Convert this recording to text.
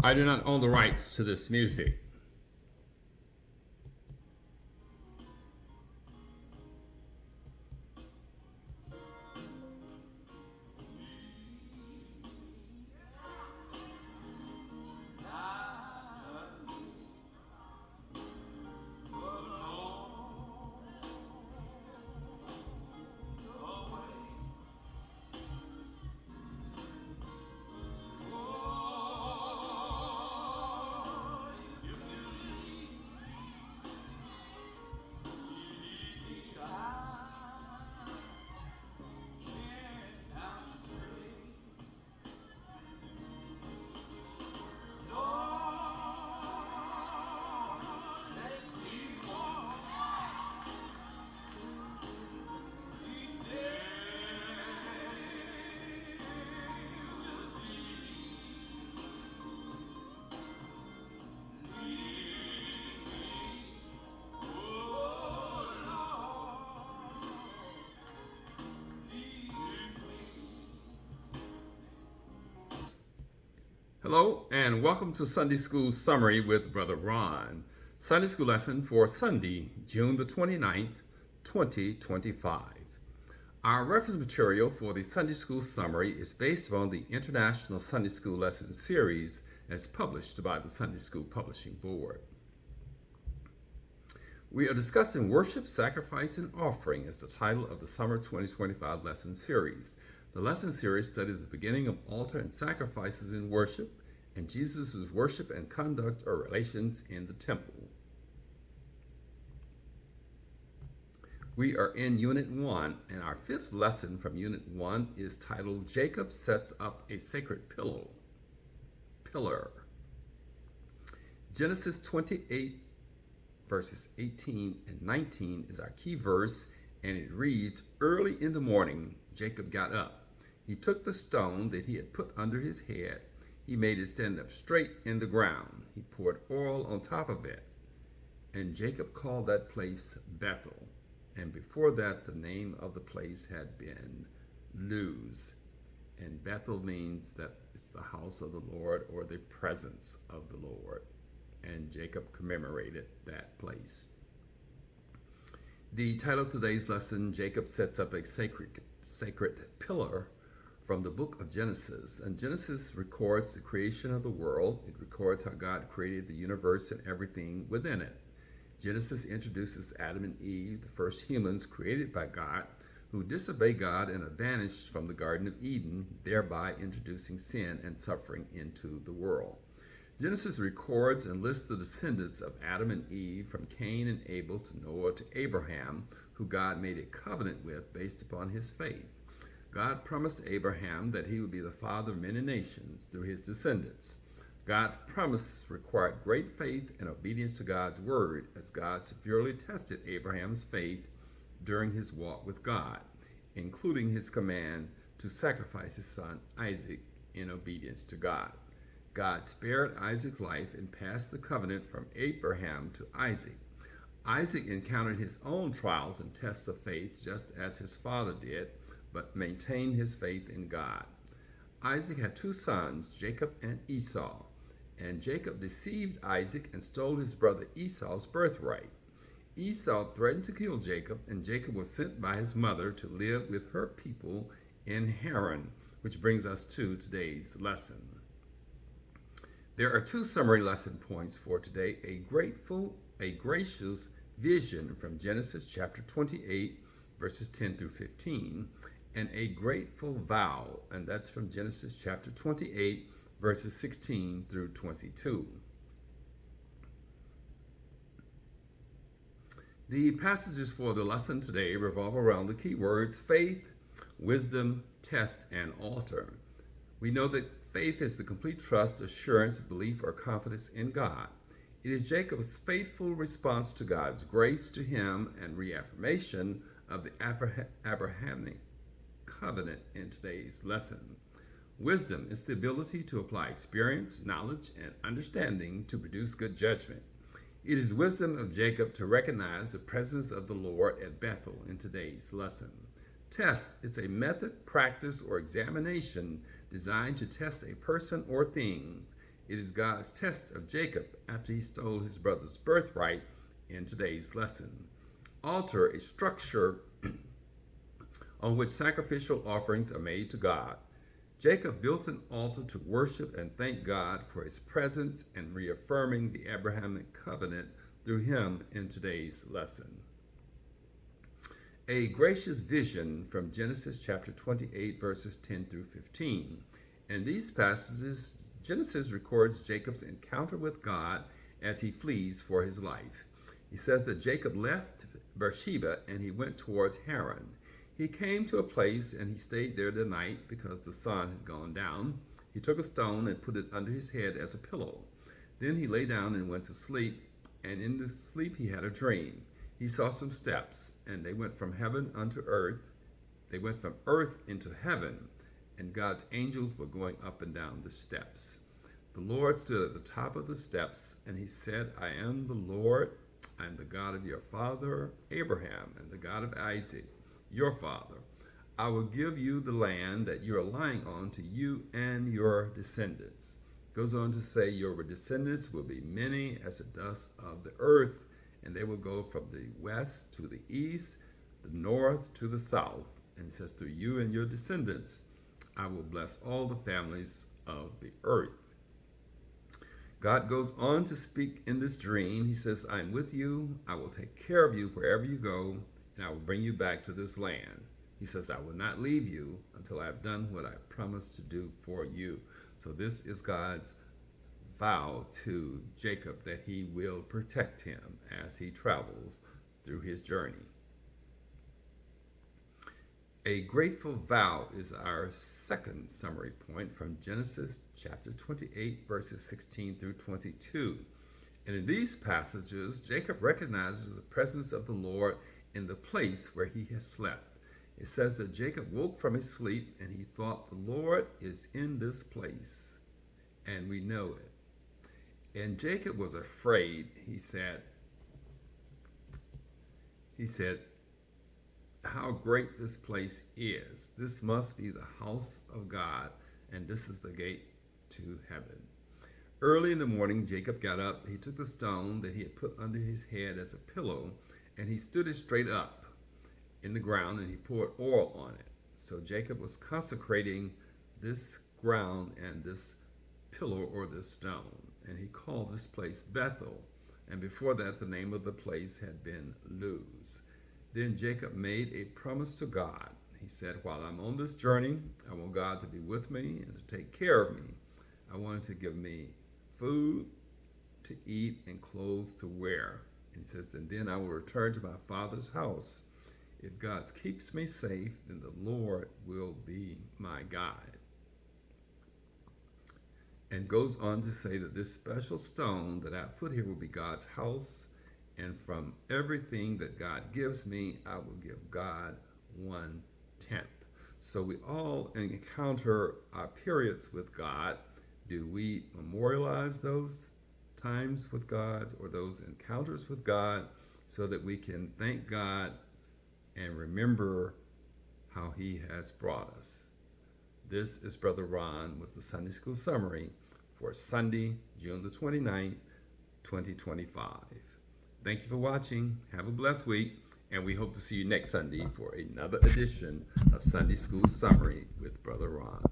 I do not own the rights to this music. Hello, and welcome to Sunday School Summary with Brother Ron. Sunday School lesson for Sunday, June the 29th, 2025. Our reference material for the Sunday School Summary is based on the International Sunday School Lesson Series as published by the Sunday School Publishing Board. We are discussing Worship, Sacrifice, and Offering as the title of the Summer 2025 Lesson Series. The lesson series studies the beginning of altar and sacrifices in worship and Jesus' worship and conduct or relations in the temple. We are in Unit 1, and our fifth lesson from Unit 1 is titled Jacob Sets Up a Sacred Pillar. Genesis 28 verses 18 and 19 is our key verse, and it reads, "Early in the morning, Jacob got up. He took the stone that he had put under his head. He made it stand up straight in the ground. He poured oil on top of it. And Jacob called that place Bethel. And before that, the name of the place had been Luz." And Bethel means that it's the house of the Lord or the presence of the Lord. And Jacob commemorated that place. The title of today's lesson, Jacob Sets Up a Sacred Pillar, from the book of Genesis. And Genesis records the creation of the world. It records how God created the universe and everything within it. Genesis introduces Adam and Eve, the first humans created by God, who disobeyed God and are banished from the Garden of Eden, thereby introducing sin and suffering into the world. Genesis records and lists the descendants of Adam and Eve, from Cain and Abel to Noah to Abraham, who God made a covenant with based upon his faith. God promised Abraham that he would be the father of many nations through his descendants. God's promise required great faith and obedience to God's word, as God severely tested Abraham's faith during his walk with God, including his command to sacrifice his son Isaac in obedience to God. God spared Isaac's life and passed the covenant from Abraham to Isaac. Isaac encountered his own trials and tests of faith just as his father did, but maintained his faith in God. Isaac had two sons, Jacob and Esau, and Jacob deceived Isaac and stole his brother Esau's birthright. Esau threatened to kill Jacob, and Jacob was sent by his mother to live with her people in Haran, which brings us to today's lesson. There are two summary lesson points for today: a gracious vision from Genesis chapter 28, verses 10 through 15, and a grateful vow, and that's from Genesis chapter 28, verses 16 through 22. The passages for the lesson today revolve around the key words faith, wisdom, test, and altar. We know that faith is the complete trust, assurance, belief, or confidence in God. It is Jacob's faithful response to God's grace to him and reaffirmation of the Abrahamic covenant in today's lesson. Wisdom is the ability to apply experience, knowledge, and understanding to produce good judgment. It is wisdom of Jacob to recognize the presence of the Lord at Bethel in today's lesson. Test is a method, practice, or examination designed to test a person or thing. It is God's test of Jacob after he stole his brother's birthright in today's lesson. Altar, a structure on which sacrificial offerings are made to God. Jacob built an altar to worship and thank God for his presence and reaffirming the Abrahamic covenant through him in today's lesson. A gracious vision from Genesis chapter 28, verses 10 through 15. In these passages, Genesis records Jacob's encounter with God as he flees for his life. He says that Jacob left Beersheba and he went towards Haran. He came to a place and he stayed there the night because the sun had gone down. He took a stone and put it under his head as a pillow. Then he lay down and went to sleep, and in this sleep he had a dream. He saw some steps, and they went from heaven unto earth. They went from earth into heaven, and God's angels were going up and down the steps. The Lord stood at the top of the steps, and he said, I am the Lord. I am the God of your father Abraham, and the God of Isaac, your father. I will give you the land that you are lying on to you and your descendants. Goes on to say, your descendants will be many as the dust of the earth, and they will go from the west to the east, the north to the south. And he says, through you and your descendants, I will bless all the families of the earth. God goes on to speak in this dream. He says, I'm with you. I will take care of you wherever you go, and I will bring you back to this land. He says, I will not leave you until I have done what I promised to do for you. So this is God's vow to Jacob that he will protect him as he travels through his journey. A grateful vow is our second summary point from Genesis chapter 28, verses 16 through 22. And in these passages, Jacob recognizes the presence of the Lord in the place where he has slept. It says that Jacob woke from his sleep and he thought, the Lord is in this place, and we know it. And Jacob was afraid. He said, how great this place is. This must be the house of God, and this is the gate to heaven. Early in the morning, Jacob got up. He took the stone that he had put under his head as a pillow, and he stood it straight up in the ground, and he poured oil on it. So Jacob was consecrating this ground and this pillow or this stone, and he called this place Bethel. And before that, the name of the place had been Luz. Then Jacob made a promise to God. He said, while I'm on this journey, I want God to be with me and to take care of me. I want him to give me food to eat and clothes to wear. And he says, and then I will return to my father's house. If God keeps me safe, then the Lord will be my guide. And goes on to say that this special stone that I put here will be God's house. And from everything that God gives me, I will give God 1/10. So we all encounter our periods with God. Do we memorialize those times with God or those encounters with God so that we can thank God and remember how he has brought us? This is Brother Ron with the Sunday School Summary for Sunday, June the 29th, 2025. Thank you for watching. Have a blessed week, and we hope to see you next Sunday for another edition of Sunday School Summary with Brother Ron.